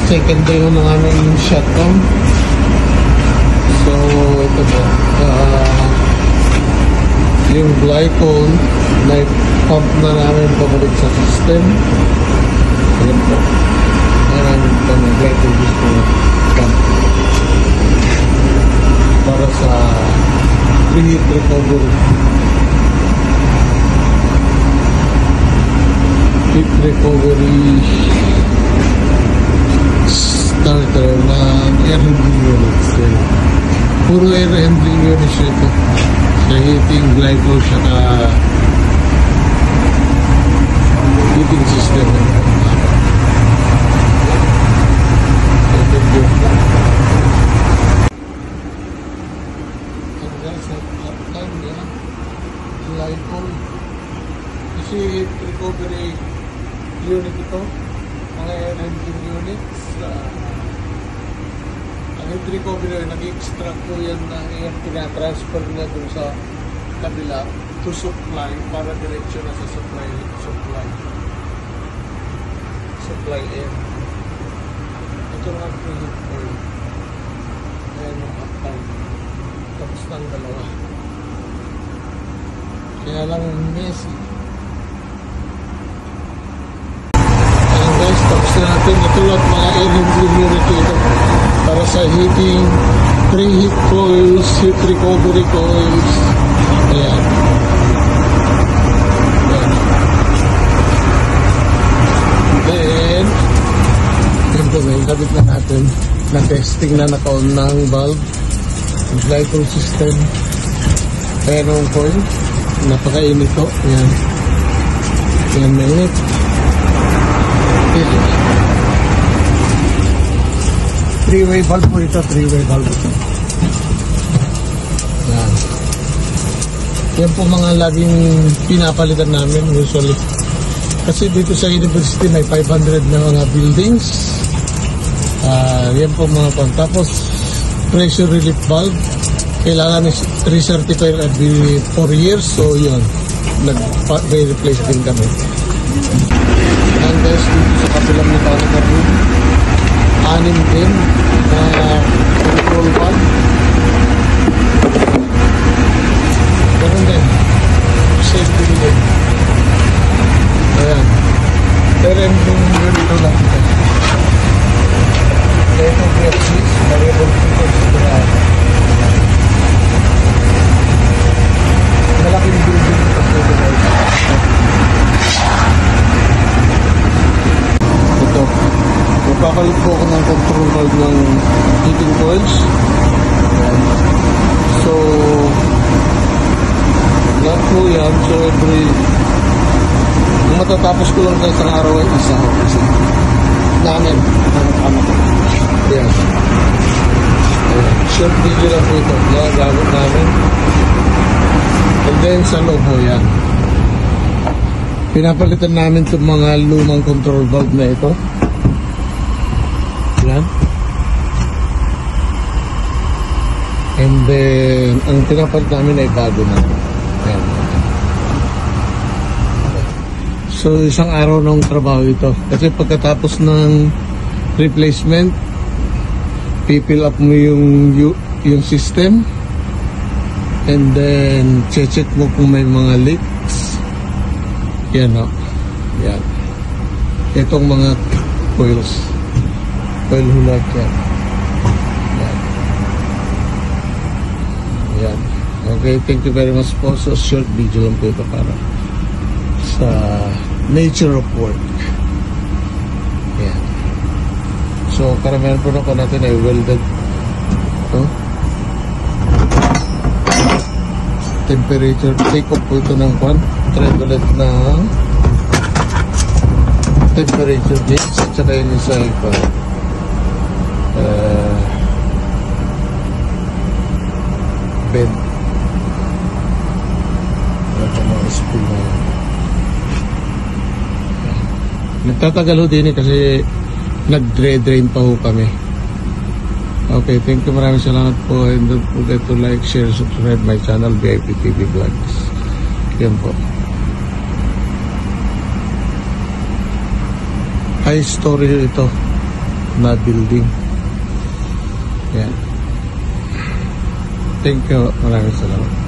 Second day ko ng aming shutdown. So, ito po. Yung glycol na pump na namin pabalik sa system. Ayan po. Maraming po ng glycol gusto pump. Para sa preheat recovery. Heat recovery starter na air handling units. Puro air handling units ito. Sa heating, glycol, saka heating system. Glycol. Kasi heat recovery unit ito. Mga air handling units. Ang heat recovery, nag-extract ko yan ng air, tinatransfer na dun sa kabila to supply para diretsyo na sa supply air. Ito nga preheat oil. Ayan ang uptime. Tapos ng dalawa. Kaya lang messy. Ayan guys, tapos na natin natulad mga air handling unit ito para sa heating, preheat coils, heat recovery coils. Ayan. Then, ito na yung kabit na natin na testing na naka-on ng valve, yung glycol system. Ayan ang coil. Napakainit ko. Ayan. Ayan, mainit. Ayan. Three-way valve po ito. Three-way valve. Ayan. Yan po mga laging pinapalitan namin usually. Kasi dito sa university may 500 na mga buildings. Yan po mga pan. Tapos pressure relief valve. Kailangan recertify every 4 years. So yun, nag-replace din kami. And guys, dito sa kabilang mechanical room, 6 din na control valve. Ganun din. Safety din. Ayan. Pero yung dito lang ito. Ito PFC. Variable frequency na. Malaking building ito. Ito. Magkakalit po ako ng control valve ng heating coils. Ayan. So, lahat po yan. So, kung matatapos ko lang sa isang araw ay isa. Namin. Ano ko. Yes. Short video lang po ito. Yan, gamit namin. And then, sa loob po yan. Pinapalitan namin itong mga lumang control valve na ito. Yan. And then, ang pinapalit namin ay bago na. Yan. So, isang araw ng trabaho ito. Kasi pagkatapos ng replacement, pipill up mo yung system. And then, check mo kung may mga leaks. Yan o. Yan. Itong mga coils. Coil hulag yan. Yan. Yan. Okay, thank you very much po. So, short video lang po ito para sa nature of work. Yan. So, karamihan po na po natin ay welded. Ito. Temperature, take off po ito ng kwan. Try ulit na temperature gauge. Tsaka yun yung sa iba. Bed. Wala pa mga spool na yun. Nagtatagal ho din kasi nag-drain pa ho kami. Okay, thank you, maraming salamat po, and don't forget to like, share, subscribe my channel, VIP TV Vlogs. Yan po. High story ito. na building. Yan. Thank you. Maraming salamat.